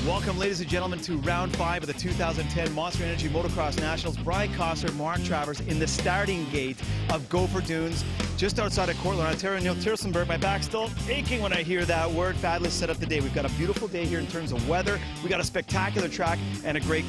Welcome, ladies and gentlemen, to round 5 of the 2010 Monster Energy Motocross Nationals. Brian Coster, Mark Travers in the starting gate of Gopher Dunes, just outside of Cortland, Ontario. Neil Tiersenberg, my back's still aching when I hear that word. Fabulous set up the day. We've got a beautiful day here in terms of weather. We got a spectacular track and a great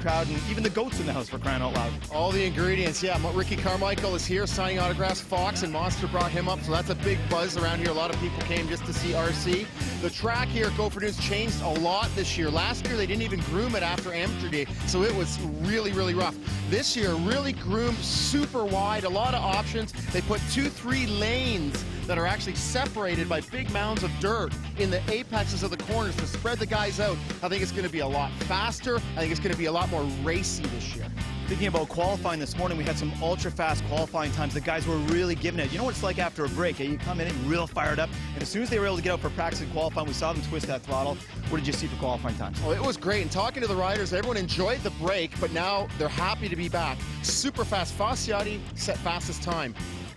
crowd, and even the goats in the house, for crying out loud. All the ingredients, yeah. Ricky Carmichael is here signing autographs. Fox and Monster brought him up, so that's a big buzz around here. A lot of people came just to see RC. The track here at Gopher Dunes changed a lot this year. Last year they didn't even groom it after Amateur Day, so it was really, really rough. This year, really groomed, super wide, a lot of options. They put 2-3 lanes that are actually separated by big mounds of dirt in the apexes of the corners to spread the guys out. I think it's going to be a lot faster. I think it's going to be a lot more racy this year. Thinking about qualifying this morning, we had some ultra-fast qualifying times. The guys were really giving it. You know what it's like after a break, eh? You come in and real fired up, and as soon as they were able to get out for practice and qualifying, we saw them twist that throttle. What did you see for qualifying times? Oh, it was great. And talking to the riders, everyone enjoyed the break, but now they're happy to be back. Super fast. Fasciotti set fastest time.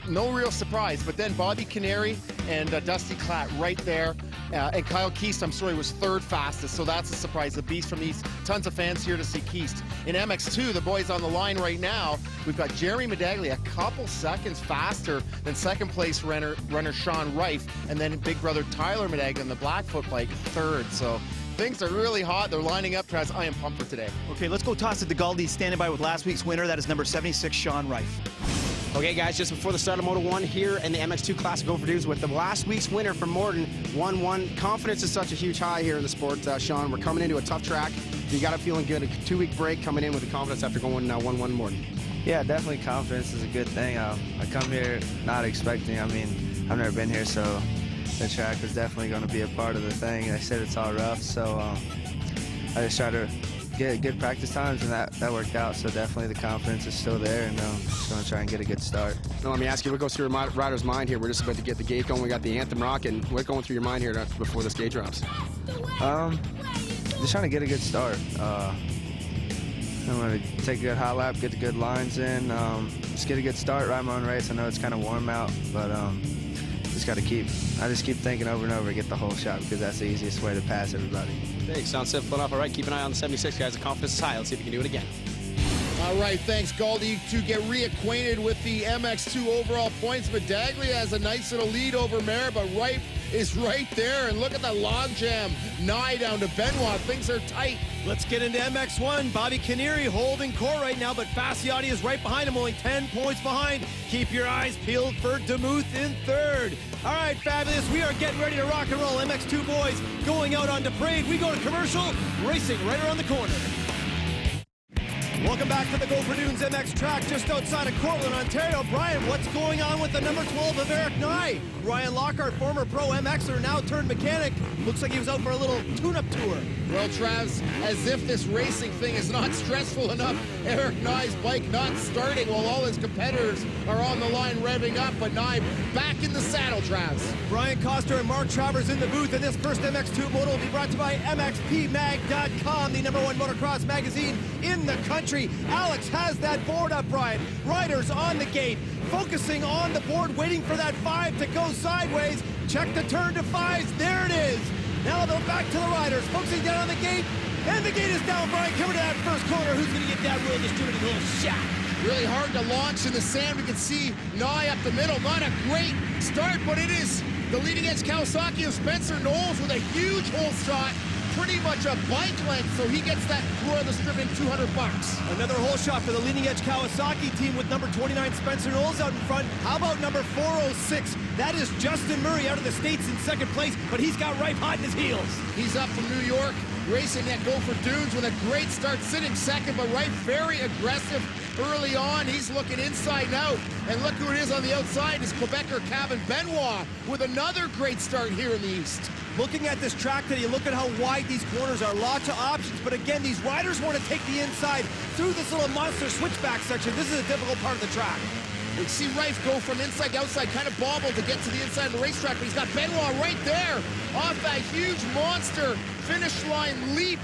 No real surprise, but then Bobby Canary and Dusty Klatt right there. And Kyle Keast, I'm sorry, was third fastest, so that's a surprise. The beast from these tons of fans here to see Keast. In MX2, the boys on the line right now, we've got Jeremy Medaglia a couple seconds faster than second place runner Sean Reif, and then big brother Tyler Medaglia on the Blackfoot bike third. So things are really hot. They're lining up, Traz. I am pumped for today. Okay, let's go toss it to Galdi, standing by with last week's winner. That is number 76, Sean Reif. Okay, guys, just before the start of Moto 1 here in the MX2 Classic Gopher Dunes with the last week's winner from Morton, 1-1. Confidence is such a huge high here in the sport, Sean. We're coming into a tough track. You got it feeling good. A 2-week break coming in with the confidence after going 1-1 Morton. Yeah, definitely confidence is a good thing. I come here not expecting. I mean, I've never been here, so the track was definitely going to be a part of the thing. I said it's all rough, so I just try to get good practice times, and that worked out. So definitely the confidence is still there, and just going to try and get a good start. Now, let me ask you, what goes through your rider's mind here? We're just about to get the gate going. We got the anthem rocking. What's going through your mind here before this gate drops? Just trying to get a good start. I'm going to take a good hot lap, get the good lines in, just get a good start, ride my own race. I know it's kind of warm out, but I just keep thinking over and over, get the whole shot, because that's the easiest way to pass everybody. Thanks, sounds simple enough. All right, keep an eye on the 76, guys. The confidence is high. Let's see if we can do it again. All right, thanks, Galdi, to get reacquainted with the MX2 overall points. Medaglia has a nice little lead over Mare, but Reif is right there. And look at the logjam. Nye down to Benoit. Things are tight. Let's get into MX1. Bobby Canary holding core right now, but Fasciotti is right behind him, only 10 points behind. Keep your eyes peeled for Demuth in third. All right, fabulous. We are getting ready to rock and roll. MX2 boys going out on to parade. We go to commercial, racing right around the corner. Welcome back to the Gopher Dunes MX track just outside of Cortland, Ontario. Brian, what's going on with the number 12 of Eric Nye? Ryan Lockhart, former pro MXer, now turned mechanic. Looks like he was out for a little tune-up tour. Well, Travs, as if this racing thing is not stressful enough, Eric Nye's bike not starting while all his competitors are on the line revving up, but Nye back in the saddle, Travs. Brian Coster and Mark Travers in the booth, and this first MX2 moto will be brought to you by MXPMag.com, the #1 motocross magazine in the country. Alex has that board up, Brian. Riders on the gate, focusing on the board, waiting for that 5 to go sideways. Check the turn to 5s. There it is. Now they'll back to the riders, focusing down on the gate, and the gate is down. Brian, coming to that first corner. Who's going to get that real distributed little shot? Really hard to launch in the sand. We can see Nye up the middle. Not a great start, but it is the leading edge Kawasaki of Spencer Knowles with a huge hole shot. Pretty much a bike length, so he gets that Royal Distributing $200. Another hole shot for the leading edge Kawasaki team with number 29 Spencer Knowles out in front. How about number 406? That is Justin Murray out of the States in second place, but he's got Reif hot in his heels. He's up from New York, racing at Gopher Dunes with a great start, sitting second, but Reif very aggressive early on. He's looking inside and out, and look who it is on the outside. Is Quebecer Kevin Benoit with another great start here in the East. Looking at this track today, look at how wide these corners are. Lots of options, but again, these riders want to take the inside through this little monster switchback section. This is a difficult part of the track. We see Reif go from inside to outside, kind of bobble to get to the inside of the racetrack, but he's got Benoit right there off that huge monster finish line leap.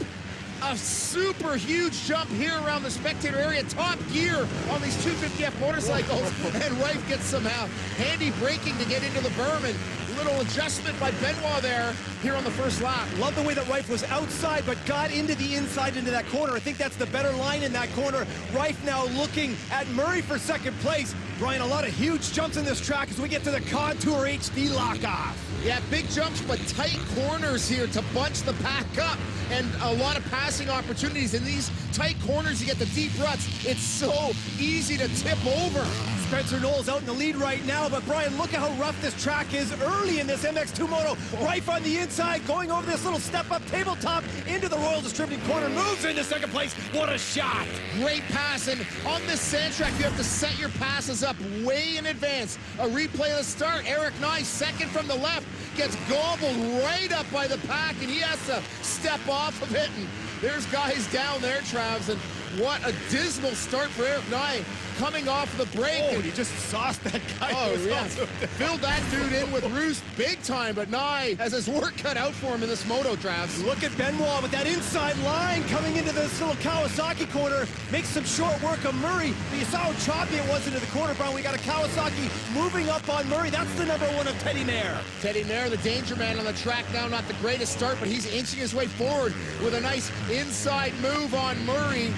A super huge jump here around the spectator area. Top gear on these 250F motorcycles, and Reif gets some handy braking to get into the berm and little adjustment by Benoit there here on the first lap. Love the way that Rife was outside, but got into the inside into that corner. I think that's the better line in that corner. Rife now looking at Murray for second place. Brian, a lot of huge jumps in this track as we get to the Contour HD lock-off. Yeah, big jumps, but tight corners here to bunch the pack up. And a lot of passing opportunities. In these tight corners, you get the deep ruts. It's so easy to tip over. Spencer Knowles out in the lead right now, but Brian, look at how rough this track is early in this MX2 Moto. Rife on the inside, going over this little step-up tabletop into the Royal Distributing Corner, moves into second place. What a shot! Great pass, and on this sand track, you have to set your passes up way in advance. A replay of the start, Eric Nye, second from the left, gets gobbled right up by the pack, and he has to step off of it, and there's guys down there, Travs, and what a dismal start for Eric Nye coming off the break. Oh, and he just sauced that guy. Oh, yeah. Filled that dude in with Roos big time, but Nye has his work cut out for him in this moto, Travs. Look at Benoit with that inside line coming into this little Kawasaki corner. Makes some short work of Murray. But you saw how choppy it was into the corner, Brian. We got a Kawasaki moving up on Murray. That's the number one of Teddy Mayer. Teddy Mayer, the danger man on the track now. Not the greatest start, but he's inching his way forward with a nice inside move on Murray.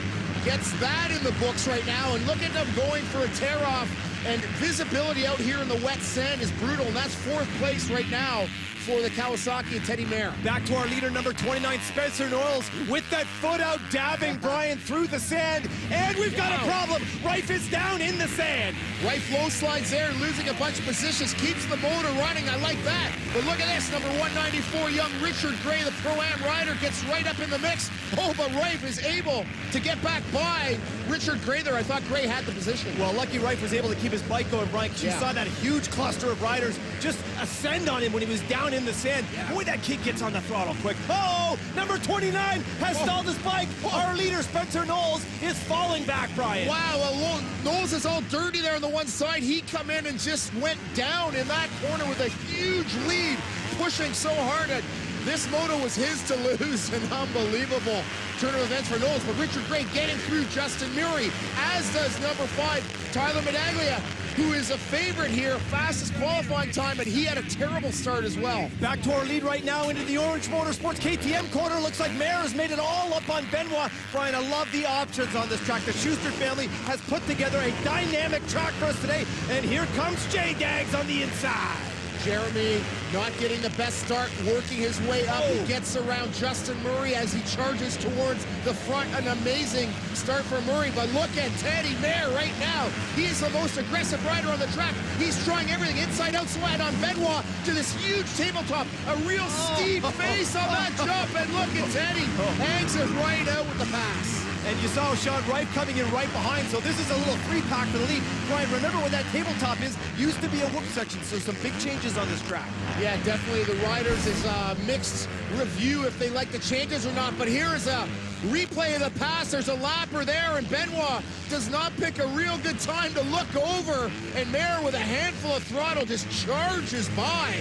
Gets that in the books right now, and look at them going for a tear-off, and visibility out here in the wet sand is brutal, and that's fourth place right now for the Kawasaki and Teddy Mayer. Back to our leader, number 29, Spencer Knowles, with that foot out, dabbing Brian through the sand, and we've got a problem. Rife is down in the sand. Rife low slides there, losing a bunch of positions, keeps the motor running. I like that. But look at this, number 194, young Richard Gray, the Pro-Am rider, gets right up in the mix. Oh, but Rife is able to get back by Richard Gray there. I thought Gray had the position. Well, lucky Rife was able to keep his bike going, Brian, because you saw that huge cluster of riders just ascend on him when he was down in the sand. Boy, that kid gets on the throttle quick. Oh, number 29 has stalled his bike. Our leader, Spencer Knowles, is falling back, Brian. Wow, well, Knowles is all dirty there on the one side. He come in and just went down in that corner with a huge lead, pushing so hard at this moto was his to lose. An unbelievable turn of events for Knowles, but Richard Gray getting through Justin Murray, as does number 5, Tyler Medaglia, who is a favorite here, fastest qualifying time, and he had a terrible start as well. Back to our lead right now into the Orange Motorsports KTM corner. Looks like Mayer has made it all up on Benoit. Brian, I love the options on this track. The Schuster family has put together a dynamic track for us today, and here comes J-Dags on the inside. Jeremy not getting the best start, working his way up. He gets around Justin Murray as he charges towards the front. An amazing start for Murray, but look at Teddy Mayer right now. He is the most aggressive rider on the track. He's trying everything, inside out slide on Benoit to this huge tabletop. A real steep face on that jump, and look at Teddy. Hangs it right out with the pass. And you saw Sean Rife coming in right behind, so this is a little free pack for the lead. Brian, remember where that tabletop is? Used to be a whoop section, so some big changes on this track. Yeah, definitely the riders is a mixed review if they like the changes or not, but here is a replay of the pass. There's a lapper there, and Benoit does not pick a real good time to look over, and Mayer with a handful of throttle just charges by.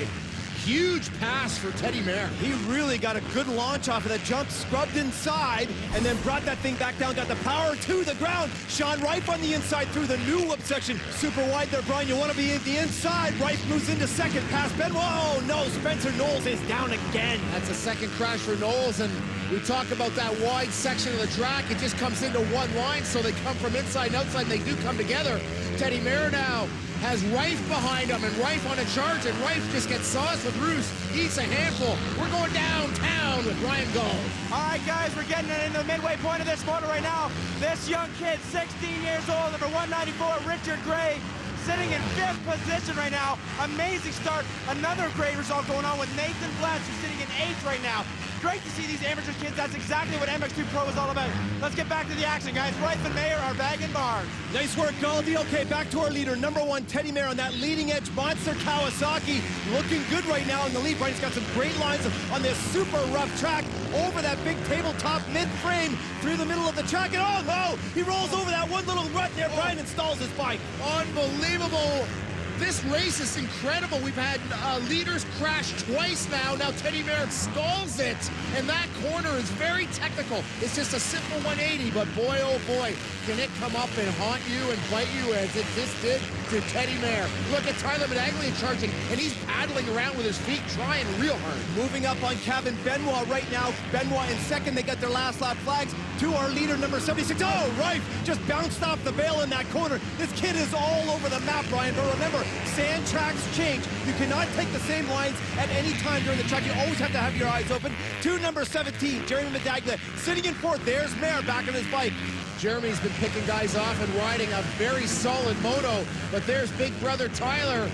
Huge pass for Teddy Mayer. He really got a good launch off of that jump, scrubbed inside, and then brought that thing back down, got the power to the ground. Sean Rife on the inside through the new whoop section. Super wide there, Brian. You want to be at the inside. Rife moves into second, past Benoit. Oh, no, Spencer Knowles is down again. That's a second crash for Knowles, and we talk about that wide section of the track. It just comes into one line, so they come from inside and outside, and they do come together. Teddy Mayer now has Rife behind him, and Rife on a charge, and Rife just gets sauced with Roos. Eats a handful. We're going downtown with Ryan Gold. All right, guys, we're getting into the midway point of this motor right now. This young kid, 16 years old, number 194, Richard Gray, sitting in 5th position right now. Amazing start. Another great result going on with Nathan Blatch, who's sitting in 8th right now. Great to see these amateur kids. That's exactly what MX2 Pro is all about. Let's get back to the action, guys. Rife and Mayer are bagging bars. Nice work, Goldie. Okay, back to our leader, number 1, Teddy Mayer on that leading edge monster Kawasaki. Looking good right now in the lead. Brian's got some great lines on this super rough track over that big tabletop mid-frame through the middle of the track. And oh no, he rolls over that one little rut there. Brian installs his bike. Unbelievable This race is incredible. We've had leaders crash twice now. Now Teddy Merritt stalls it, and that corner is very technical. It's just a simple 180, but boy, oh boy, can it come up and haunt you and bite you as it just did to Teddy Merritt. Look at Tyler Medaglia charging, and he's paddling around with his feet, trying real hard. Moving up on Kevin Benoit right now. Benoit in second. They got their last lap flags to our leader, number 76. Oh, Rife just bounced off the bail in that corner. This kid is all over the map, Brian. But remember, sand tracks change. You cannot take the same lines at any time during the track. You always have to have your eyes open. To number 17, Jeremy Medaglia sitting in fourth. There's Mayer back on his bike. Jeremy's been picking guys off and riding a very solid moto, but there's big brother Tyler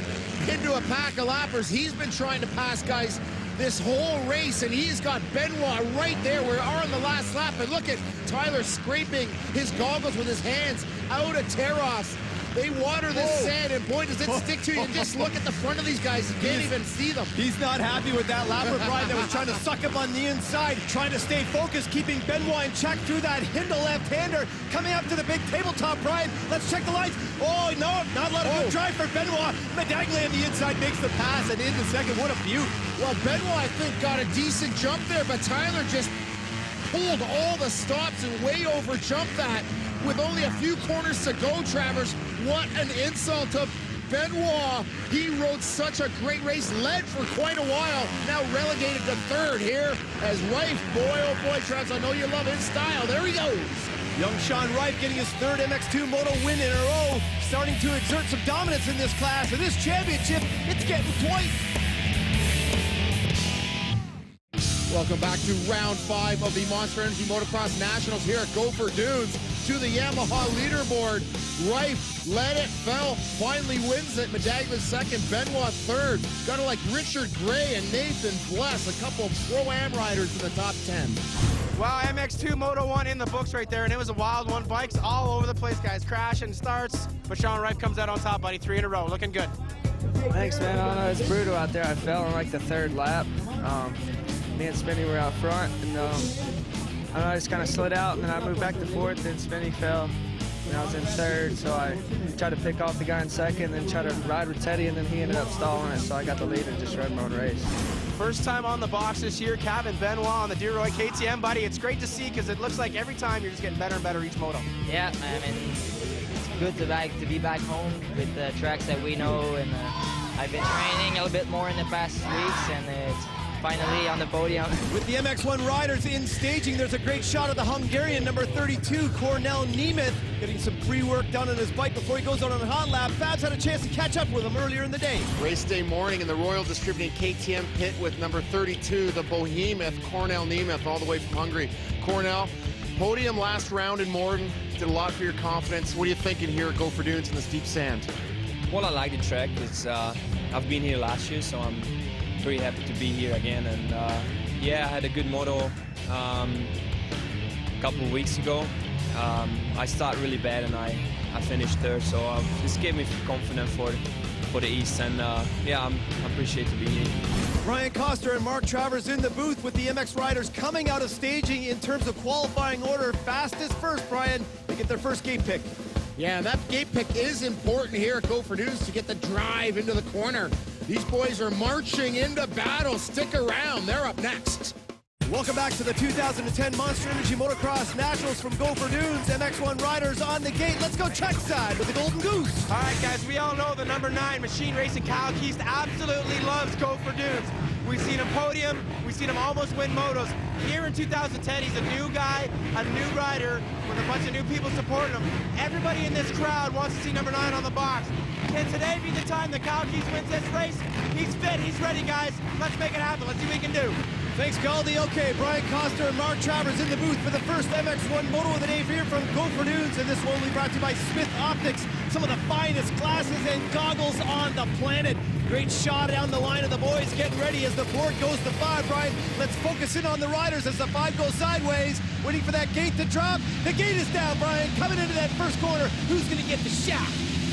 into a pack of lappers. He's been trying to pass guys this whole race, and he's got Benoit right there. We are on the last lap, and look at Tyler scraping his goggles with his hands out of tear-offs. They water this sand, and boy, does it stick to you. Just look at the front of these guys. You can't even see them. He's not happy with that lapper, Brian, that was trying to suck him on the inside, trying to stay focused, keeping Benoit in check through that Hindle left-hander. Coming up to the big tabletop, Brian. Let's check the lines. Oh, no, not a lot of good drive for Benoit. Medaglia on the inside makes the pass, and into second. What a beaut. Well, Benoit, I think, got a decent jump there, but Tyler just pulled all the stops and way over jumped that. With only a few corners to go, Travers, what an insult to Benoit. He rode such a great race, led for quite a while, now relegated to third here as Rife, boy, oh boy, Travers, I know you love his style. There he goes. Young Sean Rife getting his third MX2 Moto win in a row, starting to exert some dominance in this class. And this championship, it's getting tight. Welcome back to round 5 of the Monster Energy Motocross Nationals here at Gopher Dunes. To the Yamaha leaderboard, Rife led it, fell, finally wins it. Medaglia's second, Benoit third. Got to like Richard Gray and Nathan Bless, a couple of Pro-Am riders in the top 10. Wow, MX2 Moto 1 in the books right there, and it was a wild one. Bikes all over the place, guys. Crashing, starts, but Sean Rife comes out on top, buddy. 3 in a row, looking good. Thanks, man. I don't know, it's brutal out there. I fell on like the third lap. Me and Spinny were out front, and I don't know, I just kind of slid out, and then I moved back to fourth, and Spinny fell, and I was in third, so I tried to pick off the guy in second, then try to ride with Teddy, and then he ended up stalling it, so I got the lead and just rode my own race. First time on the box this year, Kevin Benoit on the Deroy KTM, buddy. It's great to see because it looks like every time you're just getting better and better each moto. Yeah, I mean, it's good to be back home with the tracks that we know, and I've been training a little bit more in the past weeks, and it's finally on the podium. With the MX1 riders in staging, there's a great shot of the Hungarian number 32, Cornel Nemeth, getting some pre-work done on his bike before he goes out on a hot lap. Fabs had a chance to catch up with him earlier in the day. Race day morning in the Royal Distributing KTM pit with number 32, the Behemoth, Cornel Nemeth, all the way from Hungary. Cornel, podium last round in Morden, did a lot for your confidence. What are you thinking here at Gopher Dunes in this deep sand? Well, I like the track. It's I've been here last year, so I'm pretty happy to be here again. And yeah, I had a good moto a couple of weeks ago. I started really bad and I finished third, so this gave me confidence for the East, and yeah, I appreciate to be here. Ryan Coster and Mark Travers in the booth with the MX riders coming out of staging in terms of qualifying order. Fastest first, Brian. They get their first gate pick. Yeah, and that gate pick is important here at Gopher Dunes to get the drive into the corner. These boys are marching into battle. Stick around. They're up next. Welcome back to the 2010 Monster Energy Motocross Nationals from Gopher Dunes. MX1 riders on the gate. Let's go trackside with the Golden Goose. All right, guys, we all know the number 9 Machine Racing Kyle Keast absolutely loves Gopher Dunes. We've seen him podium. We've seen him almost win motos. Here in 2010, he's a new guy, a new rider, with a bunch of new people supporting him. Everybody in this crowd wants to see number 9 on the box. Can today be the time that Kyle Keast wins this race? He's fit, he's ready, guys. Let's make it happen. Let's see what we can do. Thanks, Galdi. Okay, Brian Coster and Mark Travers in the booth for the first MX1 Moto of the day here from Gopher Dunes, and this one will be brought to you by Smith Optics, some of the finest glasses and goggles on the planet. Great shot down the line of the boys getting ready as the board goes to 5, Brian. Let's focus in on the riders as the 5 goes sideways, waiting for that gate to drop. The gate is down, Brian, coming into that first corner. Who's going to get the shot?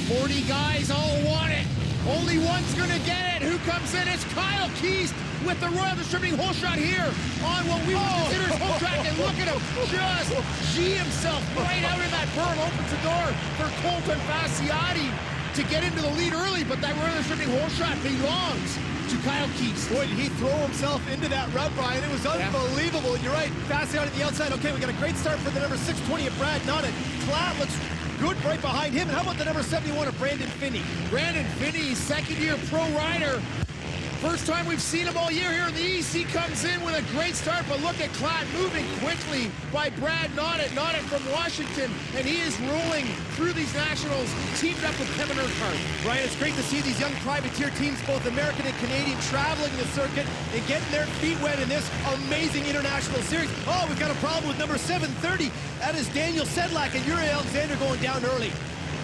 40 guys all want it. Only one's going to get it. Who comes in? It's Kyle Keast with the Royal Distributing hole shot here on what we would consider his home track. And look at him just G himself right out in that berm. Opens the door for Colton Fasciati to get into the lead early, but that runner stripping hole shot belongs to Kyle Keast. Boy, did he throw himself into that rut, Brian. It was unbelievable. You're right. Passing out at the outside. Okay, we got a great start for the number 620 of Brad Notted. Klatt looks good right behind him. And how about the number 71 of Brandon Finney? Brandon Finney, second-year pro rider. First time we've seen him all year here in the East. He comes in with a great start, but look at Klatt moving quickly by Brad Notted from Washington, and he is rolling through these nationals, teamed up with Kevin Urquhart. Brian, it's great to see these young privateer teams, both American and Canadian, traveling the circuit and getting their feet wet in this amazing international series. Oh, we've got a problem with number 730. That is Daniel Sedlak and Yuri Alexander going down early.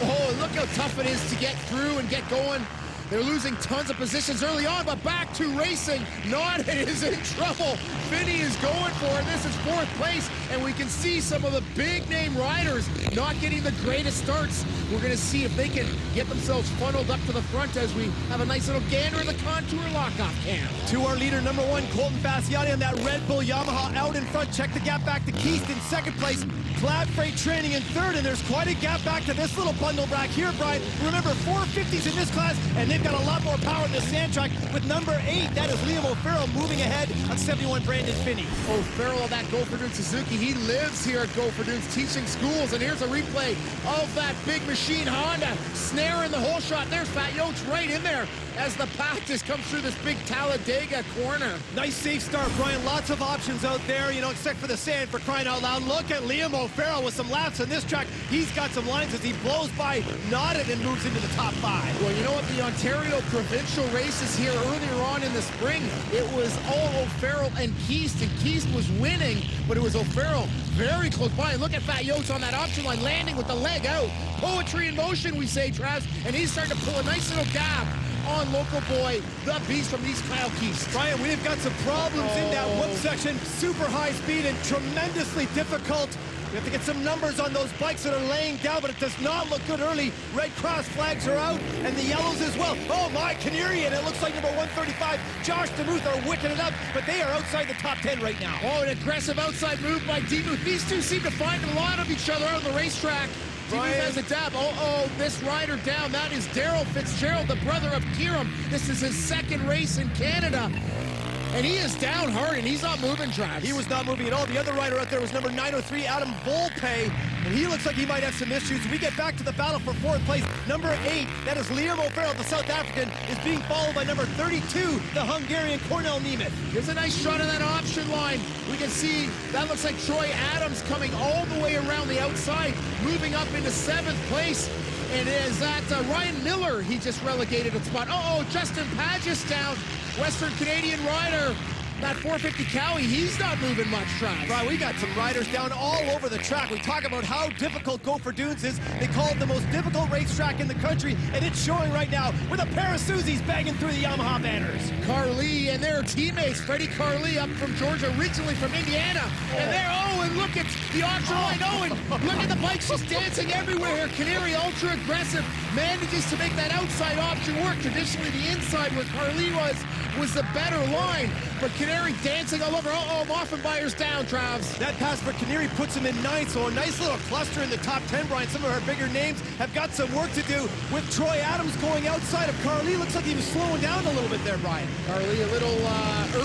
Oh, and look how tough it is to get through and get going. They're losing tons of positions early on, but back to racing. Notted is in trouble. Finney is going for it. This is fourth place, and we can see some of the big-name riders not getting the greatest starts. We're going to see if they can get themselves funneled up to the front as we have a nice little gander in the contour lock-off cam. To our leader, number 1, Colton Fasciotti on that Red Bull Yamaha out in front. Check the gap back to Keast in second place. Klatt Freight Training in third, and there's quite a gap back to this little bundle back here, Brian. Remember, 450s in this class, and they've got a lot more power in the sand track with number 8. That is Liam O'Farrell moving ahead on 71 Brandon Finney. O'Farrell of that Gopher Dunes Suzuki. He lives here at Gopher Dunes teaching schools, and here's a replay of that big machine Honda snare in the hole shot. There's Fat Yotes right in there as the pack just comes through this big Talladega corner. Nice safe start, Brian. Lots of options out there, you know, except for the sand, for crying out loud. Look at Liam O'Farrell with some laps on this track. He's got some lines as he blows by Notted and moves into the top 5. Well, you know what? The Ontario provincial races here earlier on in the spring, it was all O'Farrell and Keast was winning, but it was O'Farrell very close by. And look at Fat Yotes on that option line, landing with the leg out. Poetry in motion, we say, Travs, and he's starting to pull a nice little gap on local boy, the beast from East, Kyle Keast. Brian, we've got some problems in that whoop section. Super high speed and tremendously difficult. We have to get some numbers on those bikes that are laying down, but it does not look good early. Red cross flags are out, and the yellows as well. Oh my, Canary, and it looks like number 135, Josh DeMuth are wicking it up, but they are outside the top 10 right now. Oh, an aggressive outside move by DeMuth. These two seem to find a lot of each other on the racetrack. DeMuth has a dab. Oh, this rider down. That is Daryl Fitzgerald, the brother of Kieran. This is his second race in Canada. And he is down hard, and he's not moving, Travis. He was not moving at all. The other rider out there was number 903, Adam Volpe, and he looks like he might have some issues. We get back to the battle for fourth place. Number 8, that is Liam O'Farrell, the South African, is being followed by number 32, the Hungarian Cornel Nemeth. Here's a nice shot of that option line. We can see that looks like Troy Adams coming all the way around the outside, moving up into 7th place. And is that Ryan Miller? He just relegated a spot. Justin Pagis down. Western Canadian rider. That 450 Cowie, he's not moving much, Travis. Right, we got some riders down all over the track. We talk about how difficult Gopher Dunes is. They call it the most difficult racetrack in the country, and it's showing right now with a pair of Suzies banging through the Yamaha banners. Carly and their teammates, Freddie Carly up from Georgia, originally from Indiana. And there, and look at the option line. And look at the bikes just dancing everywhere here. Canary, ultra aggressive, manages to make that outside option work. Traditionally, the inside where Carly was the better line. But Canary dancing all over. Moffenbayer's down, Travs. That pass for Canary puts him in 9th, so a nice little cluster in the top 10, Brian. Some of our bigger names have got some work to do with Troy Adams going outside of Carly. Looks like he was slowing down a little bit there, Brian. Carly a little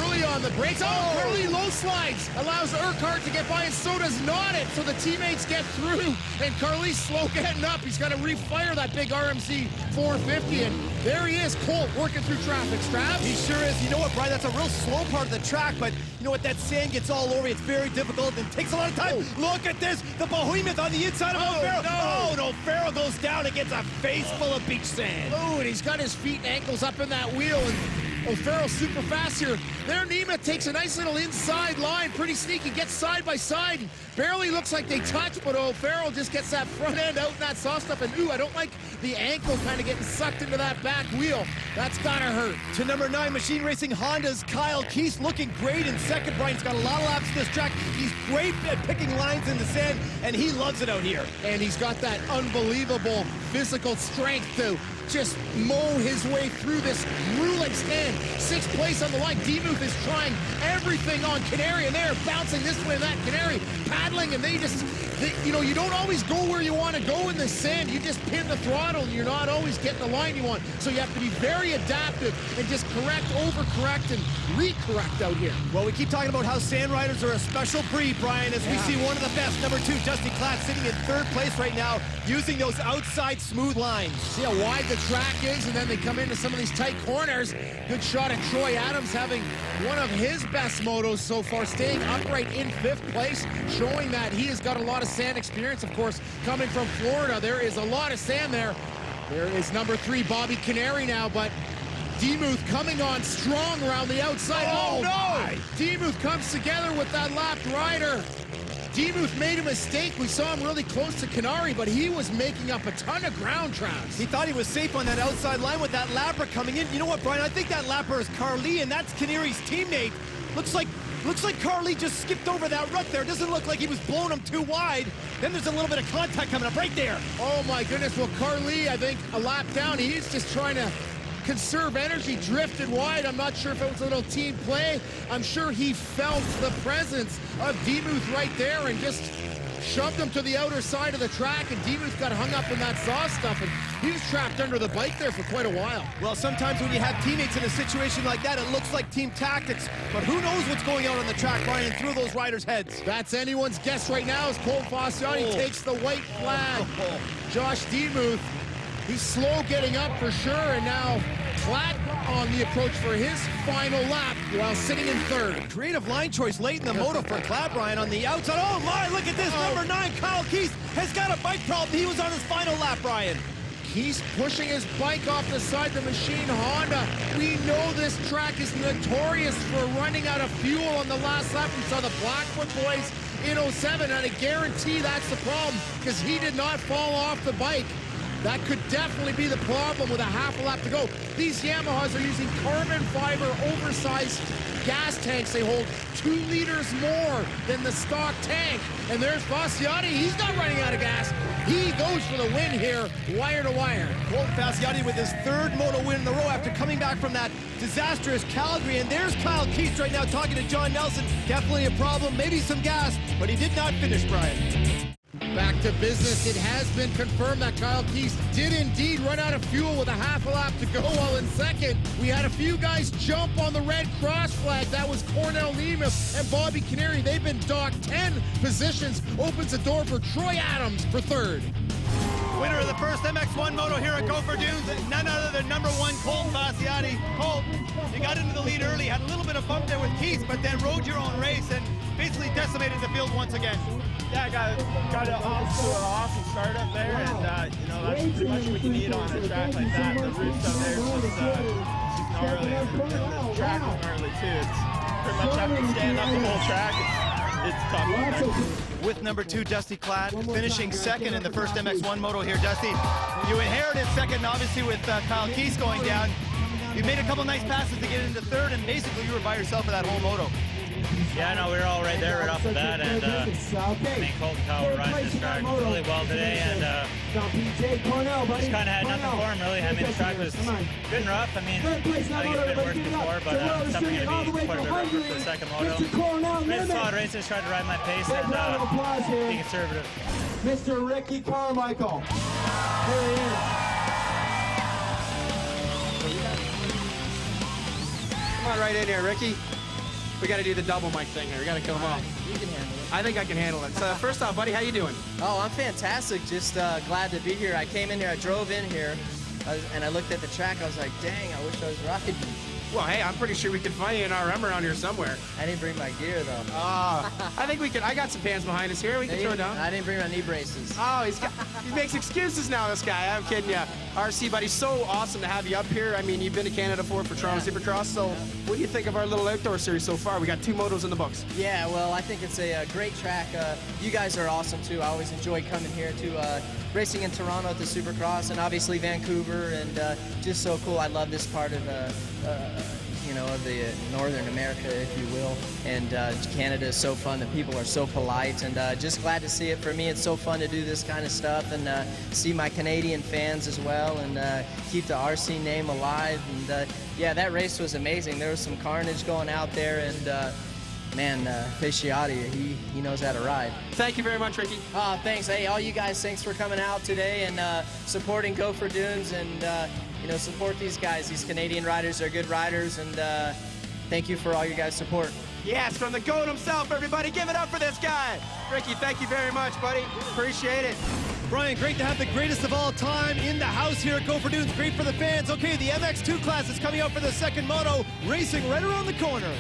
early on the brakes. Carly low slides. Allows Urquhart to get by, and so does Notted. So the teammates get through, and Carly's slow getting up. He's got to refire that big RMC 450, and there he is, Colt, working through traffic, Travs. He sure is. You know what, Brian? That's a real slow part of the track, but you know what? That sand gets all over. It's very difficult and takes a lot of time. Look at this. The behemoth on the inside of O'Farrell. No, O'Farrell goes down and gets a face full of beach sand. And he's got his feet and ankles up in that wheel, and O'Farrell's super fast here. There, Nemeth takes a nice little inside line, pretty sneaky, gets side by side. Barely looks like they touch, but O'Farrell just gets that front end out in that soft stuff. And I don't like the ankle kind of getting sucked into that back wheel. That's gotta hurt. To number 9, Machine Racing Honda's Kyle Keast, looking great in second. Brian's got a lot of laps this track. He's great at picking lines in the sand, and he loves it out here. And he's got that unbelievable physical strength to just mow his way through this grueling stand. 6th place on the line. Demuth is trying everything on Canary, and they're bouncing this way and that. Canary paddling, and you know, you don't always go where you want to go in the sand. You just pin the throttle, and you're not always getting the line you want. So you have to be very adaptive and just correct, overcorrect, and recorrect out here. Well, we keep talking about how sand riders are a special breed, Brian, as we see one of the best, number 2, Dusty Klatt, sitting in 3rd place right now, using those outside smooth lines. See how wide the track is, and then they come into some of these tight corners. Good shot at Troy Adams, having one of his best motos so far, staying upright in 5th place, showing that he has got a lot of sand experience. Of course, coming from Florida, there is a lot of sand there. There is number 3, Bobby Canary now, but Demuth coming on strong around the outside. Oh, no! Demuth comes together with that lapped rider. Demuth made a mistake. We saw him really close to Canary, but he was making up a ton of ground, Travis. He thought he was safe on that outside line with that lapper coming in. You know what, Brian? I think that lapper is Carly, and that's Canary's teammate. Looks like Carly just skipped over that rut there. Doesn't look like he was blowing him too wide. Then there's a little bit of contact coming up right there. Oh, my goodness. Well, Carly, I think, a lap down. He's just trying to conserve energy, drifted wide. I'm not sure if it was a little team play. I'm sure he felt the presence of Demuth right there and just shoved him to the outer side of the track, and Demuth got hung up in that soft stuff, and he was trapped under the bike there for quite a while. Well, sometimes when you have teammates in a situation like that, it looks like team tactics, but who knows what's going on the track, Brian, through those riders' heads. That's anyone's guess right now as Cole Fossiati takes the white flag. Josh Demuth, he's slow getting up for sure, and now Klatt on the approach for his final lap while sitting in 3rd. Creative line choice late in the moto for Klatt, Brian, on the outside. Oh my, look at this, number 9, Kyle Keith has got a bike problem. He was on his final lap, Brian. He's pushing his bike off the side of the machine Honda. We know this track is notorious for running out of fuel on the last lap. We saw the Blackfoot boys in 07, and I guarantee that's the problem because he did not fall off the bike. That could definitely be the problem with a half a lap to go. These Yamahas are using carbon fiber oversized gas tanks. They hold 2 liters more than the stock tank. And there's Fossiati. He's not running out of gas. He goes for the win here, wire to wire. Colton Fossiati with his 3rd moto win in a row after coming back from that disastrous Calgary. And there's Kyle Keith right now talking to John Nelson. Definitely a problem, maybe some gas, but he did not finish, Brian. Back to business. It has been confirmed that Kyle Keith did indeed run out of fuel with a half a lap to go, while in 2nd, we had a few guys jump on the red cross flag. That was Cornell Nemeth and Bobby Canary. They've been docked 10 positions. Opens the door for Troy Adams for 3rd. Winner of the first MX1 moto here at Gopher Dunes, none other than number 1, Colton Fossiati. Colt, you got into the lead early, had a little bit of bump there with Keith, but then rode your own race and basically decimated the field once again. Yeah, I got it off to an awesome start up there, and you know, that's pretty much what you need on a track like that. The roots up there is just gnarly, and the track is gnarly too. It's pretty much have to stand up the whole track. It's tough up there. With number 2, Dusty Klatt, finishing 2nd in the first MX1 moto here. Dusty, you inherited 2nd, obviously, with Kyle Keith going down. You made a couple nice passes to get into 3rd, and basically you were by yourself for that whole moto. Yeah, no, we were all right there right off the bat, and I think Colt and Kyle were riding this track really well today, and just kind of had nothing for him, really. I mean, the track was good and rough. I mean, I think it's been worse before, but it's definitely going to be quite a bit rougher for the 2nd moto. Made a solid race, just tried to ride my pace and be conservative. Mr. Ricky Carmichael. Here he is. Come on right in here, Ricky. We got to do the double mic thing here. We got to kill them all. You can handle it. I think I can handle it. So first off, buddy, how you doing? Oh, I'm fantastic. Just glad to be here. I came in here, I drove in here, and I looked at the track. I was like, dang, I wish I was riding. Well, hey, I'm pretty sure we could find you an RM around here somewhere. I didn't bring my gear, though. I think we could. I got some pans behind us here. We can throw it down. I didn't bring my knee braces. Oh, he makes excuses now, this guy. I'm kidding you. RC, buddy, so awesome to have you up here. I mean, you've been to Canada for Toronto Supercross, so what do you think of our little outdoor series so far? We got 2 motos in the books. Yeah, well, I think it's a great track. You guys are awesome, too. I always enjoy coming here to racing in Toronto at the Supercross, and obviously Vancouver, and just so cool. I love this part of you know, of the Northern America, if you will. And Canada is so fun. The people are so polite, and just glad to see it. For me, it's so fun to do this kind of stuff and see my Canadian fans as well, and keep the RC name alive. And yeah, that race was amazing. There was some carnage going out there, and man, Fasciotti, he knows how to ride. Thank you very much, Ricky. Thanks. Hey, all you guys, thanks for coming out today and supporting Gopher Dunes, and you know, support these guys. These Canadian riders are good riders, and thank you for all your guys' support. Yes, from the GOAT himself, everybody, give it up for this guy. Ricky, thank you very much, buddy. Appreciate it. Brian, great to have the greatest of all time in the house here at Gopher Dunes. Great for the fans. Okay, the MX2 class is coming out for the second moto, racing right around the corner.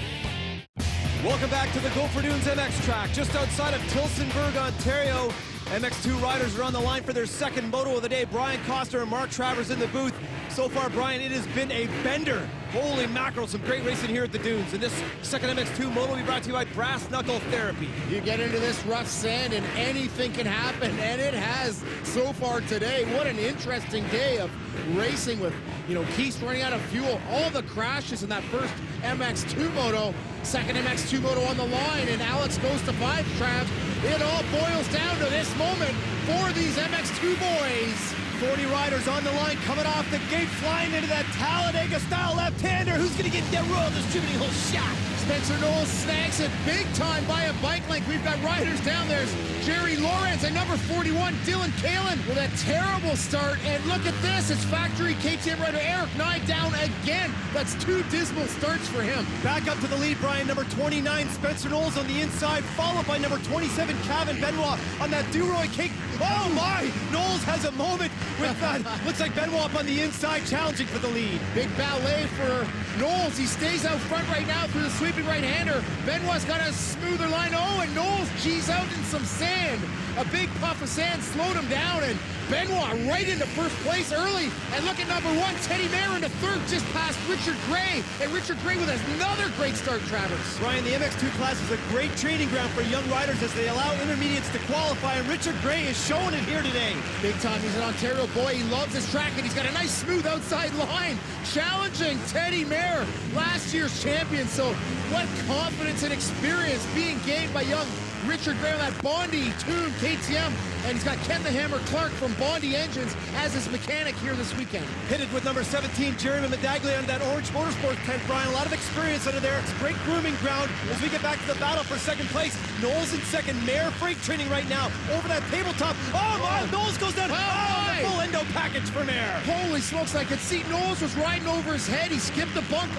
Welcome back to the Gopher Dunes MX track, just outside of Tillsonburg, Ontario. MX2 riders are on the line for their second moto of the day. Brian Coster and Mark Travers in the booth. So far, Brian, it has been a bender. Holy mackerel, some great racing here at the Dunes. And this second MX2 moto will be brought to you by Brass Knuckle Therapy. You get into this rough sand and anything can happen, and it has so far today. What an interesting day of racing with, you know, Keith running out of fuel. All the crashes in that first MX2 moto. Second MX2 moto on the line, and Alex goes to 5, Trav. It all boils down to this moment for these MX2 boys. 40 riders on the line, coming off the gate, flying into that Talladega-style left-hander. Who's going to get that royal distributing little shot? Spencer Knowles snags it big time by a bike link. We've got riders down there. Jerry Lawrence and number 41, Dylan Kalin, with a terrible start. And look at this, it's factory KTM rider Eric Nye down again. That's 2 dismal starts for him. Back up to the lead, Brian, number 29, Spencer Knowles on the inside, followed by number 27, Kevin Benoit on that Duroy cake. Oh my! Knowles has a moment with that. Looks like Benoit up on the inside, challenging for the lead. Big ballet for Knowles. He stays out front right now through the sweeping right-hander. Benoit's got a smoother line. Oh, and Knowles G's out in some sand. A big puff of sand slowed him down, and Benoit right into first place early. And look at number 1, Teddy Mayer into third, just past Richard Gray. And Richard Gray with another great start, Travers. Brian, the MX2 class is a great training ground for young riders as they allow intermediates to qualify, and Richard Gray is showing it here today. Big time. He's an Ontario boy. He loves his track, and he's got a nice smooth outside line. Challenging Teddy Mayer, last year's champion. So what confidence and experience being gained by young Richard Gray on that Bondi tuned KTM, and he's got Ken the Hammer Clark from Bondi Engines as his mechanic here this weekend. Pitted with number 17, Jeremy Medaglia, under that orange motorsports tent, Brian. A lot of experience under there. It's great grooming ground as we get back to the battle for second place. Knowles in second. Mayer freight training right now over that tabletop. Oh my! Knowles goes down. Oh, the full endo package for Mayer. Holy smokes! I could see Knowles was riding over his head. He skipped a bump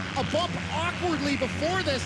awkwardly before this.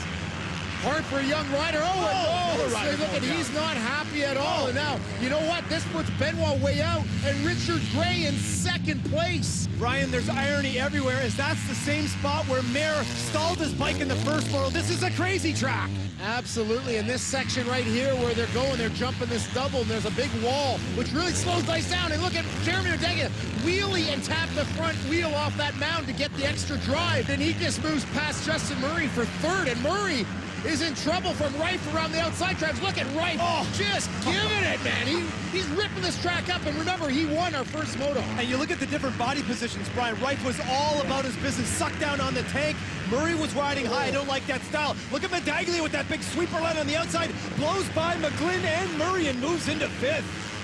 Hard for a young rider. Look at, he's not happy at all. And now, you know what? This puts Benoit way out, and Richard Gray in second place. Brian, there's irony everywhere, as that's the same spot where Mayer stalled his bike in the first moto. This is a crazy track. Absolutely. In this section right here where they're going, they're jumping this double, and there's a big wall, which really slows guys down. And look at Jeremy Medaglia wheelie and tap the front wheel off that mound to get the extra drive. And he just moves past Justin Murray for third, and Murray is in trouble from Rife around the outside. Travis, look at Rife, just giving it, man. He's ripping this track up, and remember, he won our first moto. And you look at the different body positions, Brian. Rife was all about his business, sucked down on the tank. Murray was riding high. I don't like that style. Look at Medaglia with that big sweeper line on the outside, blows by McGlynn and Murray and moves into 5th.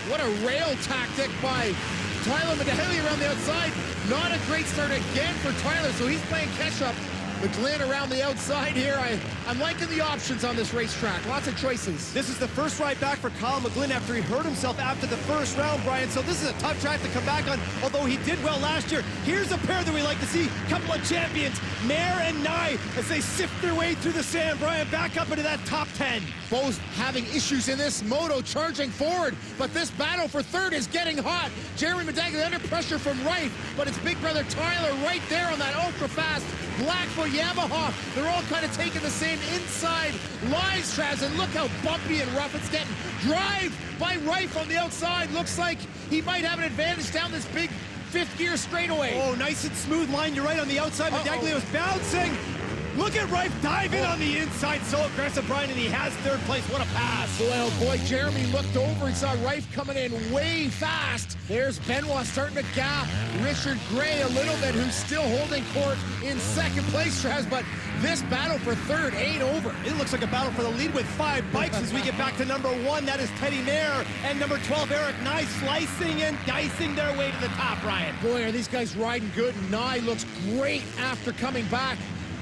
What a rail tactic by Tyler Medaglia around the outside. Not a great start again for Tyler, so he's playing catch-up. McGlynn around the outside here. I'm liking the options on this racetrack. Lots of choices. This is the first ride back for Kyle McGlynn after he hurt himself after the first round, Brian. So this is a tough track to come back on, although he did well last year. Here's a pair that we like to see. Couple of champions, Mayer and Nye, as they sift their way through the sand. Brian, back up into that top 10. Both having issues in this moto, charging forward. But this battle for third is getting hot. Jeremy Medaglia under pressure from Rife, but it's big brother Tyler right there on that ultra-fast Blackfoot Yamaha. They're all kind of taking the same inside lines, Traz, and look how bumpy and rough it's getting. Drive by Rife on the outside. Looks like he might have an advantage down this big 5th gear straightaway. Oh, nice and smooth line. You're right on the outside. Medaglia was bouncing. Look at Rife dive in on the inside. So aggressive, Brian, and he has third place. What a pass. Boy, oh boy, Jeremy looked over and saw Rife coming in way fast. There's Benoit starting to gap Richard Gray a little bit, who's still holding court in second place, Travis, but this battle for third ain't over. It looks like a battle for the lead with 5 bikes as we get back to number 1. That is Teddy Mayer, and number 12, Eric Nye, slicing and dicing their way to the top, Ryan. Boy, are these guys riding good. Nye looks great after coming back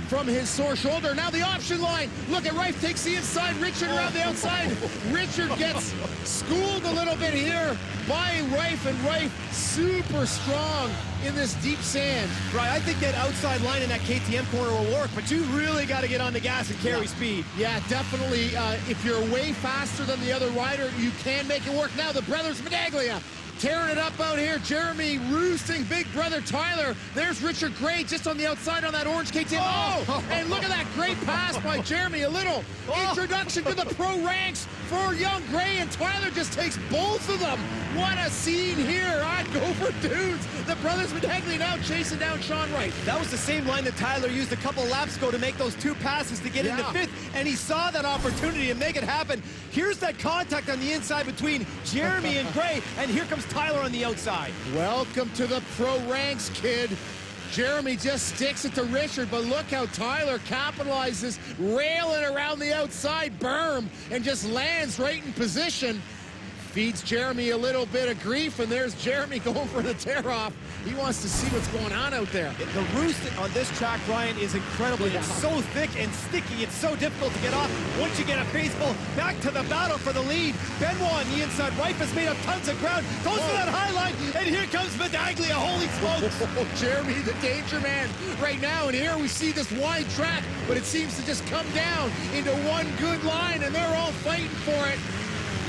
from his sore shoulder. Now the option line. Look at Rife takes the inside, Richard around the outside. Richard gets schooled a little bit here by Rife, and Rife super strong in this deep sand. Right, I think that outside line in that KTM corner will work, but you really got to get on the gas and carry speed. Yeah, definitely. If you're way faster than the other rider, you can make it work. Now the brothers Medaglia tearing it up out here. Jeremy roosting big brother Tyler. There's Richard Gray just on the outside on that orange KTM. Oh, and look at that great pass by Jeremy. A little introduction to the pro ranks for young Gray, and Tyler just takes both of them. What a scene here on Gopher Dudes. The brothers Medaglia now chasing down Sean Wright. That was the same line that Tyler used a couple laps ago to make those 2 passes to get into 5th, and he saw that opportunity to make it happen. Here's that contact on the inside between Jeremy and Gray, and here comes Tyler on the outside. Welcome to the pro ranks, kid. Jeremy just sticks it to Richard, but look how Tyler capitalizes, railing around the outside berm, and just lands right in position. Feeds Jeremy a little bit of grief, and there's Jeremy going for the tear-off. He wants to see what's going on out there. The roost on this track, Brian, is incredible. It's so thick and sticky. It's so difficult to get off. Once you get a faceful, back to the battle for the lead. Benoit on the inside. Rife has made up tons of ground. Goes to that high line, and here comes Medaglia. Holy smokes. Jeremy, the danger man right now. And here we see this wide track, but it seems to just come down into one good line, and they're all fighting for it.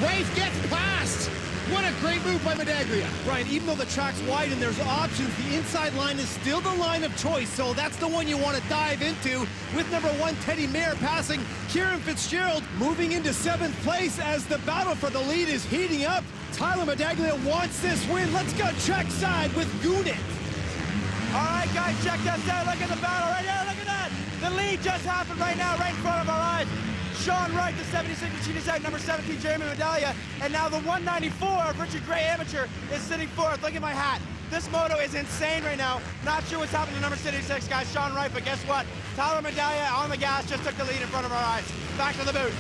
Rife gets past. What a great move by Medaglia. Brian, even though the track's wide and there's options, the inside line is still the line of choice, so that's the one you want to dive into, with number 1, Teddy Mayer, passing Kieran Fitzgerald, moving into 7th place as the battle for the lead is heating up. Tyler Medaglia wants this win. Let's go track side with Gunit. All right, guys, check this out. Look at the battle right here. Look at that. The lead just happened right now, right in front of our eyes. Sean Wright, the 76 Machine out, number 17, Jeremy Medaglia, and now the 194 of Richard Gray Amateur is sitting 4th. Look at my hat. This moto is insane right now. Not sure what's happening to number 76, guys, Sean Wright, but guess what? Tyler Medaglia on the gas just took the lead in front of our eyes. Back to the boot.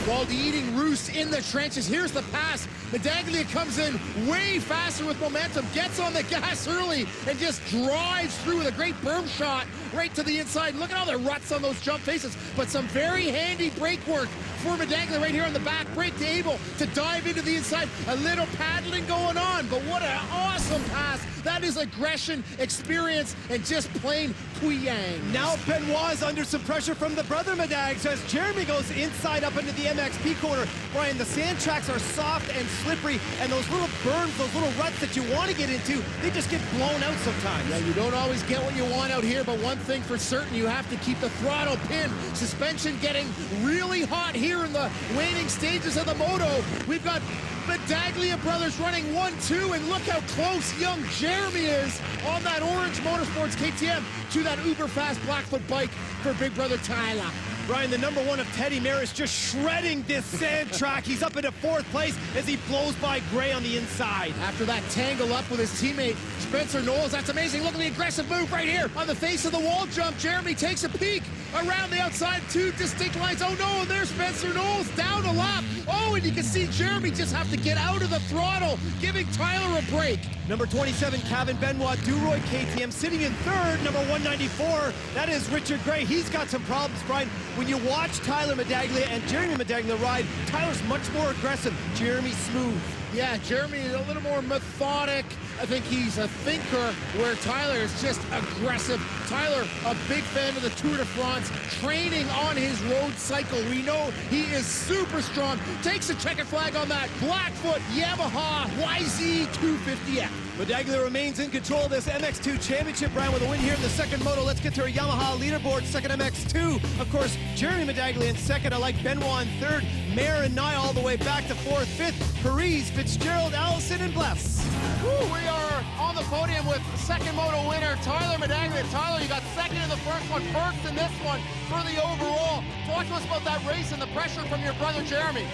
While eating roost in the trenches, here's the pass. Medaglia comes in way faster with momentum, gets on the gas early, and just drives through with a great berm shot right to the inside. Look at all the ruts on those jump faces, but some very handy brake work for Medaglia right here on the back brake to able to dive into the inside. A little paddling going on, but what an awesome pass. That is aggression, experience, and just plain Kuyang. Now Benoit's under some pressure from the brother Medags as Jeremy goes inside up into the MXP corner. Brian, the sand tracks are soft and slippery, and those little berms, those little ruts that you want to get into, they just get blown out sometimes. Yeah, you don't always get what you want out here, but one thing for certain, you have to keep the throttle pinned. Suspension getting really hot here in the waning stages of the moto. We've got Medaglia brothers running 1-2, and look how close young Jeremy is on that orange Motorsports KTM to that uber fast Blackfoot bike for big brother Tyler. Brian, the number 1 of Teddy Mayer is just shredding this sand track. He's up into 4th place as he blows by Gray on the inside. After that tangle up with his teammate Spencer Knowles, that's amazing. Look at the aggressive move right here on the face of the wall jump. Jeremy takes a peek around the outside, 2 distinct lines. Oh no, and there's Spencer Knowles down a lap. Oh, and you can see Jeremy just have to get out of the throttle, giving Tyler a break. Number 27, Kevin Benoit, Duroy KTM, sitting in 3rd. Number 194, that is Richard Gray. He's got some problems, Brian. When you watch Tyler Medaglia and Jeremy Medaglia ride, Tyler's much more aggressive. Jeremy's smooth. Yeah, Jeremy is a little more methodic. I think he's a thinker, where Tyler is just aggressive. Tyler, a big fan of the Tour de France, training on his road cycle. We know he is super strong. Takes a checkered flag on that Blackfoot Yamaha YZ250F. Medaglia remains in control of this MX2 championship, Brian, with a win here in the second moto. Let's get to our Yamaha leaderboard, second MX2. Of course, Jeremy Medaglia in second. I like Benoit in 3rd. Mayer and Nye all the way back to 4th, 5th, Paris, Fitzgerald, Allison, and Bless. Woo, we are on the podium with second moto winner, Tyler Medaglia. Tyler, you got second in the first one, first in this one for the overall. Talk to us about that race and the pressure from your brother, Jeremy.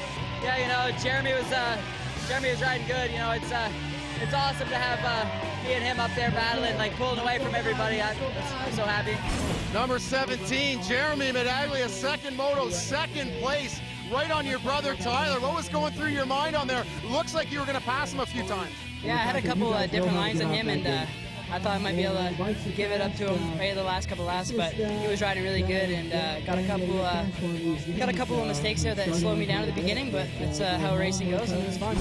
Yeah, you know, Jeremy was riding good. You know, it's awesome to have me and him up there battling, like pulling away from everybody. I'm so happy. Number 17, Jeremy Medaglia, second moto, second place, right on your brother Tyler. What was going through your mind on there? Looks like you were going to pass him a few times. Yeah, I had a couple different lines on him, and I thought I might be able to give it up to him right the last couple laps, but he was riding really good and got a couple of mistakes there that slowed me down at the beginning, but that's how racing goes, and it's fun.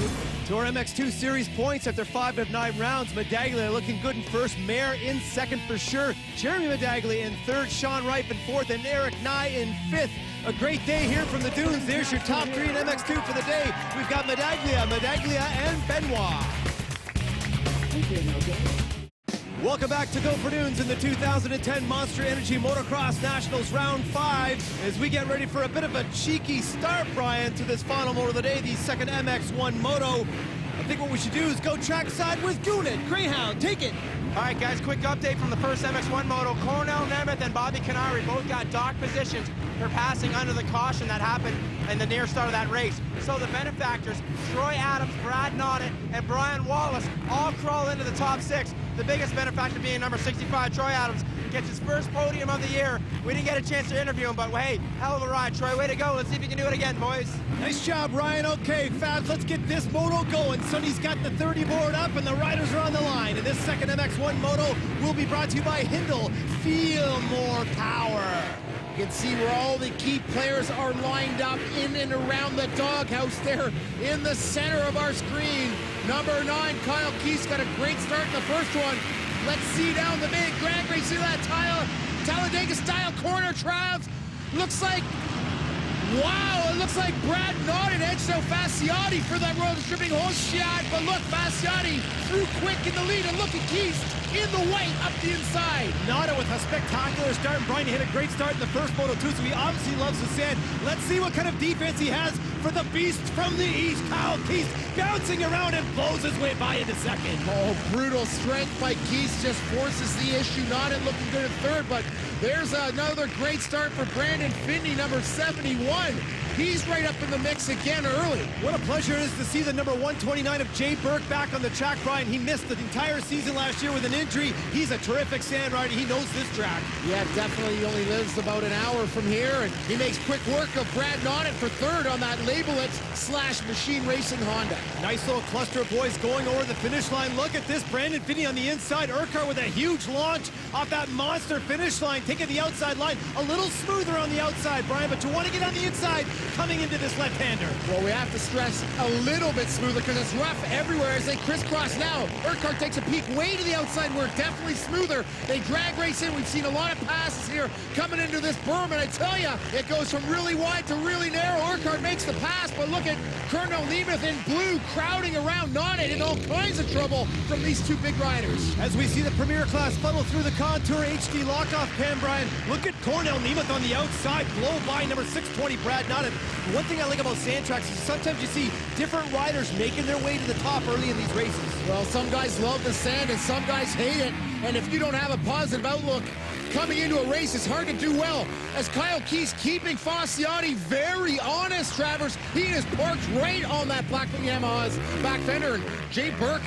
To our MX2 Series points after 5 of 9 rounds, Medaglia looking good in first, Mayer in second for sure, Jeremy Medaglia in third, Sean Rife in fourth, and Eric Nye in fifth. A great day here from the dunes. There's your top 3 in MX2 for the day. We've got Medaglia, and Benoit. Welcome back to Gopher Dunes in the 2010 Monster Energy Motocross Nationals Round 5 as we get ready for a bit of a cheeky start, Brian, to this final moto of the day, the second MX1 moto. I think what we should do is go trackside with Goonan. Greyhound, take it. All right, guys, quick update from the first MX1 moto. Cornell Nemeth and Bobby Canary both got dock positions for passing under the caution that happened in the near start of that race. So the benefactors, Troy Adams, Brad Noddet, and Brian Wallace all crawl into the top 6. The biggest benefactor being number 65, Troy Adams, gets his first podium of the year. We didn't get a chance to interview him, but hey, hell of a ride. Troy, way to go. Let's see if you can do it again, boys. Nice job, Ryan. Okay, Fabs, let's get this moto going. Sonny's got the 30 board up and the riders are on the line. And this second MX1 moto will be brought to you by Hindle. Feel more power. You can see where all the key players are lined up in and around the doghouse there in the center of our screen. Number 9, Kyle Keese got a great start in the first one. Let's see down the big drag race. See that Talladega-style corner trials. Looks like, wow, it looks like Brad Nodden edged out Fasciotti for that Royal Distributing Hose shot. But look, Fasciotti through quick in the lead, and look at Keese in the white up the inside. Nodden with a spectacular start, and Brian hit a great start in the first moto too, so he obviously loves the sand. Let's see what kind of defense he has for the beast from the east, Kyle Keese, bouncing around and blows his way by into second. Oh, brutal strength by Keese just forces the issue. Nodden looking good at third, but there's another great start for Brandon Finney, number 71. He's right up in the mix again early. What a pleasure it is to see the number 129 of Jay Burke back on the track, Brian. He missed the entire season last year with an injury. He's a terrific sand rider. He knows this track. Yeah, definitely. He only lives about an hour from here, and he makes quick work of Brad Nodden for third on that Label It / Machine Racing Honda. Nice little cluster of boys going over the finish line. Look at this, Brandon Finney on the inside. Urquhart with a huge launch off that monster finish line, taking the outside line. A little smoother on the outside, Brian, but you want to get on the inside coming into this left-hander. Well, we have to stress a little bit smoother because it's rough everywhere as they crisscross now. Urquhart takes a peek way to the outside. We're definitely smoother. They drag race in. We've seen a lot of passes here coming into this berm, and I tell you, it goes from really wide to really narrow. Urquhart makes the pass, but look at Colonel Nemeth in blue crowding around Nodden in all kinds of trouble from these two big riders. As we see the Premier Class funnel through the Contour HD lockoff pan, Brian, look at Cornell Nemeth on the outside, blow by number 620 Brad Nodden. One thing I like about sand tracks is sometimes you see different riders making their way to the top early in these races. Well, some guys love the sand and some guys hate it. And if you don't have a positive outlook coming into a race, it's hard to do well. As Kyle Keese keeping Fasciotti very honest, Travers. He is parked right on that Blackwing Yamaha's back fender. And Jay Burke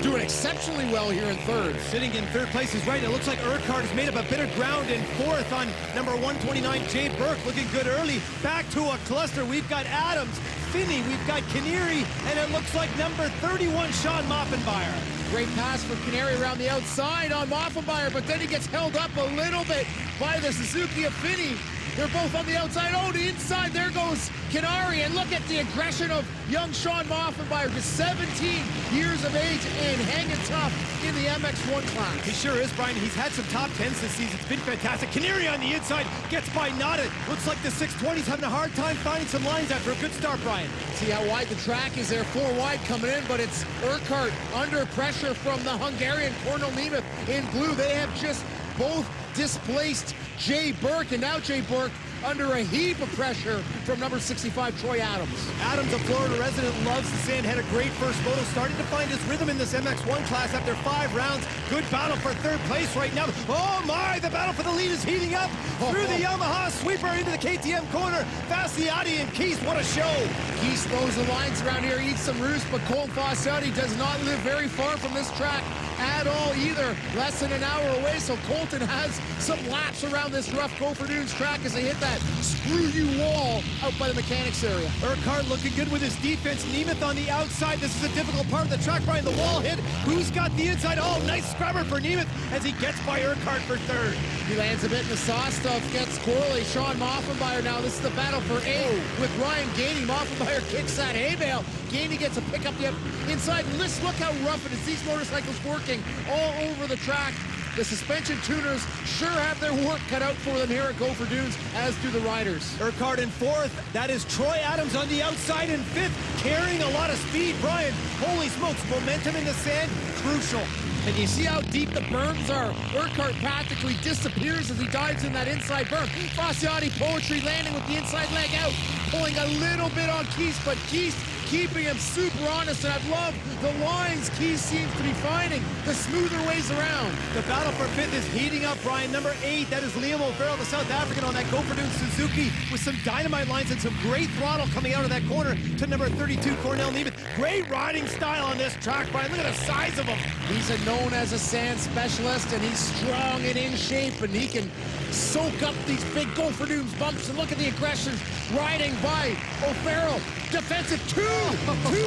doing exceptionally well here in third. Sitting in third place is right. It looks like Urquhart has made up a bit of ground in fourth on number 129, Jay Burke, looking good early. Back to a cluster. We've got Adams, Finney, we've got Canary, and it looks like number 31, Sean Moffenbauer. Great pass for Canary around the outside on Moffenbauer, but then he gets held up a little bit by the Suzuki of Finney. They're both on the outside. Oh, the inside, there goes Canary. And look at the aggression of young Sean Moffenbauer, just 17 years of age and hanging tough in the MX1 class. He sure is, Brian. He's had some top 10s this season. It's been fantastic. Canary on the inside gets by Nodden. Looks like the 620's having a hard time finding some lines after a good start, Brian. See how wide the track is there. 4 wide coming in, but it's Urquhart under pressure from the Hungarian Cornel Nemeth in blue. They have just both displaced Jay Burke, and now Jay Burke under a heap of pressure from number 65, Troy Adams. Adams, a Florida resident, loves the sand. Had a great first moto, starting to find his rhythm in this MX1 class after 5 rounds. Good battle for third place right now. Oh my, the battle for the lead is heating up through the Yamaha sweeper into the KTM corner. Fasciotti and Keith, what a show. Keith knows the lines around here, eats some roost, but Colton Fasciotti does not live very far from this track at all either. Less than an hour away, so Colton has some laps around this rough Gopher Dunes track as they hit that screw-you wall out by the mechanics area. Urquhart looking good with his defense. Nemeth on the outside. This is a difficult part of the track. Brian, the wall hit. Who's got the inside? Oh, nice scrubber for Nemeth as he gets by Urquhart for third. He lands a bit in the saw stuff, gets Corley. Sean Moffenbauer now. This is the battle for 8 with Ryan Gainey. Moffenbauer kicks that hay bale. Gainey gets a pick up the inside. And let's look how rough it is. These motorcycles working all over the track. The suspension tuners sure have their work cut out for them here at Gopher Dunes, as do the riders. Urquhart in 4th. That is Troy Adams on the outside in 5th, carrying a lot of speed. Brian, holy smokes, momentum in the sand, crucial. And you see how deep the berms are. Urquhart practically disappears as he dives in that inside berm. Fasciotti poetry landing with the inside leg out, pulling a little bit on Keith, but Keith keeping him super honest, and I love the lines Keith seems to be finding, the smoother ways around. The battle for 5th is heating up, Brian. Number 8, that is Liam O'Farrell, the South African on that Gopher Dunes Suzuki with some dynamite lines and some great throttle coming out of that corner to number 32, Cornell Nemeth. Great riding style on this track, Brian. Look at the size of him. He's known as a sand specialist, and he's strong and in shape, and he can soak up these big Gopher Dunes bumps. And look at the aggression riding by O'Farrell. Defensive two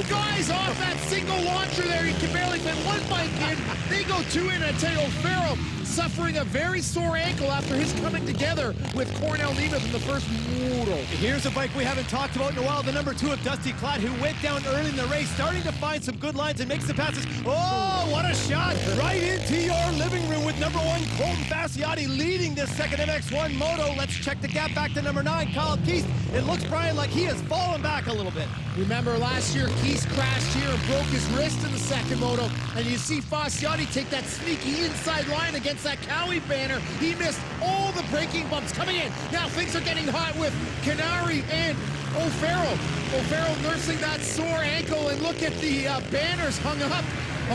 guys off that single launcher there. He can barely fit one bike in. They go 2 in, and I tell you, O'Farrell suffering a very sore ankle after his coming together with Cornell Nemeth in the first moto. Here's a bike we haven't talked about in a while, the number 2 of Dusty Klatt, who went down early in the race, starting to find some good lines and makes the passes. Oh, what a shot right into your living room with number 1, Colton Fasciotti, leading this second MX1 moto. Let's check the gap back to number 9, Kyle Keith. It looks, Brian, like he has fallen back a little bit. Remember last year, Keith crashed here and broke his wrist in the second moto, and you see Fasciotti take that sneaky inside line against that Cowie banner. He missed all the braking bumps coming in. Now things are getting hot with Canary and O'Farrell. O'Farrell nursing that sore ankle, and look at the banners hung up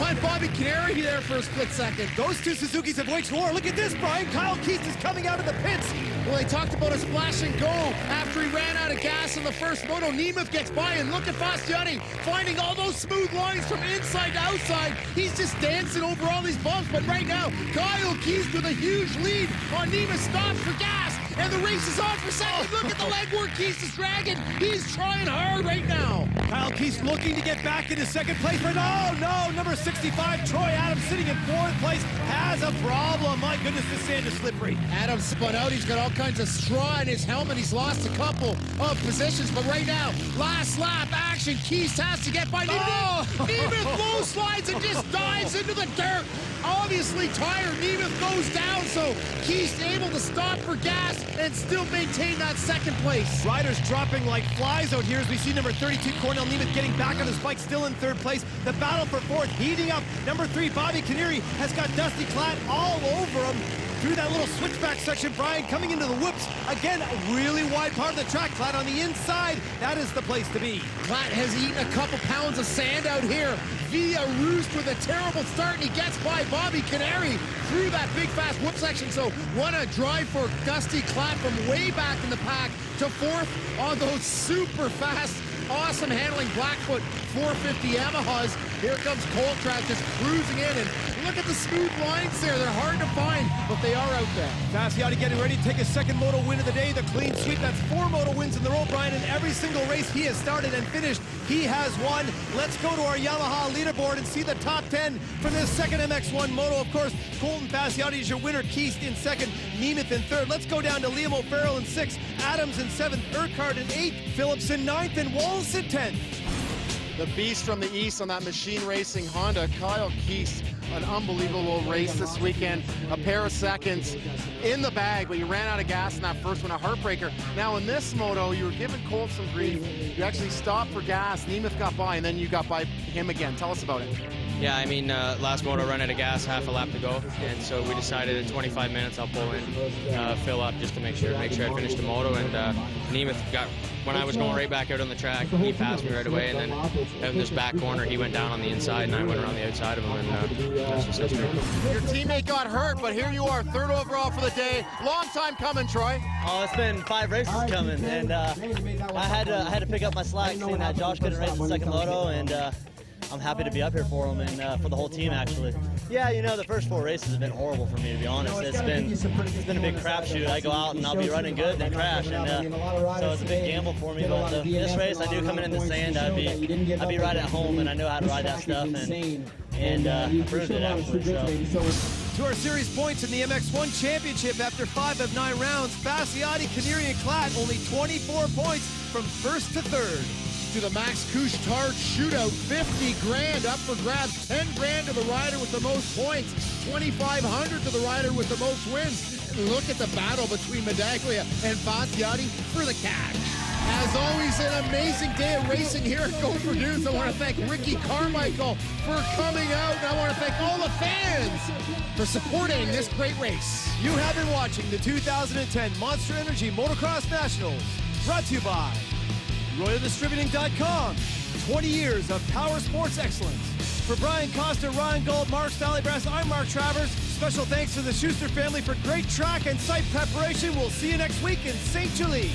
on Bobby Canary there for a split second. Those two Suzukis have waged war. Look at this, Brian. Kyle Keith is coming out of the pits. Well, they talked about a splash and go after he ran out of gas in the first moto. Nemeth gets by, and look at Fasciotti finding all those smooth lines from inside to outside. He's just dancing over all these bumps, but right now, Kyle Keith with a huge lead on Nemeth, stops for gas, and the race is on for second. Look at the legwork Keith is dragging. He's trying hard right now. Kyle Keith looking to get back into second place, but oh no, number 65, Troy Adams, sitting in 4th place, has a problem. My goodness, this sand is slippery. Adams spun out. He's got all kinds of straw in his helmet. He's lost a couple of positions, but right now, last lap action. Keith has to get by. Nemeth low slides and just dives into the dirt. Obviously tired. Nemeth goes down, so Keith's able to stop for gas and still maintain that second place. Riders dropping like flies out here as we see number 32, Cornell Nemeth, getting back on his bike, still in 3rd place. The battle for 4th heating up. Number 3, Bobby Canary, has got Dusty Klatt all over him through that little switchback section. Brian coming into the whoops. Again, a really wide part of the track. Klatt on the inside. That is the place to be. Klatt has eaten a couple pounds of sand out here via roost with a terrible start, and he gets by Bobby Canary through that big fast whoop section. So what a drive for Dusty Klatt from way back in the pack to 4th on those super fast, awesome handling Blackfoot 450 Yamahas. Here comes Coltrane just cruising in, and look at the smooth lines there. They're hard to find, but they are out there. Fasciotti getting ready to take his second moto win of the day, the clean sweep. That's 4 moto wins in the row, Brian, and every single race he has started and finished, he has won. Let's go to our Yamaha leaderboard and see the top 10 for this second MX1 moto. Of course, Colton Fasciotti is your winner, Keith in 2nd, Nemeth in 3rd. Let's go down to Liam O'Farrell in 6th, Adams in 7th, Urquhart in 8th, Phillips in 9th, and Wallace in 10th. The beast from the east on that machine racing Honda, Kyle Keith, an unbelievable race this weekend. A pair of seconds in the bag, but you ran out of gas in that first one, a heartbreaker. Now in this moto, you were giving Colt some grief. You actually stopped for gas. Nemeth got by, and then you got by him again. Tell us about it. Yeah, I mean, last moto ran out of gas, half a lap to go, and so we decided in 25 minutes I'll pull in, fill up just to make sure I finished the moto. And Nemeth got, when I was going right back out on the track, he passed me right away, and then out in this back corner, he went down on the inside, and I went around the outside of him, and that's just history. Your teammate got hurt, but here you are, third overall for the day. Long time coming, Troy. Oh, it's been 5 races coming, and I had to pick up my slack, seeing that Josh couldn't race the second moto, and I'm happy to be up here for him and for the whole team, actually. Yeah, you know, the first 4 races have been horrible for me, to be honest. It's been a big crapshoot. I go out and I'll be running good and then crash, and so it's a big gamble for me. But this race, I do come in the sand. I'd be right at home, and I know how to ride that stuff, and I proved it actually. So. To our series points in the MX1 Championship after 5 of 9 rounds, Fasciotti, Canary, and Klatt only 24 points from first to third. To the Max Couche-Tard shootout, 50 grand up for grabs, 10 grand to the rider with the most points, 2,500 to the rider with the most wins. And look at the battle between Medaglia and Fasciotti for the cash. As always, an amazing day of racing here at Gopher Dunes. I want to thank Ricky Carmichael for coming out, and I want to thank all the fans for supporting this great race. You have been watching the 2010 Monster Energy Motocross Nationals, brought to you by RoyalDistributing.com. 20 years of power sports excellence. For Brian Costa, Ryan Gold, Mark Stallybrass, I'm Mark Travers. Special thanks to the Schuster family for great track and site preparation. We'll see you next week in St. Julie.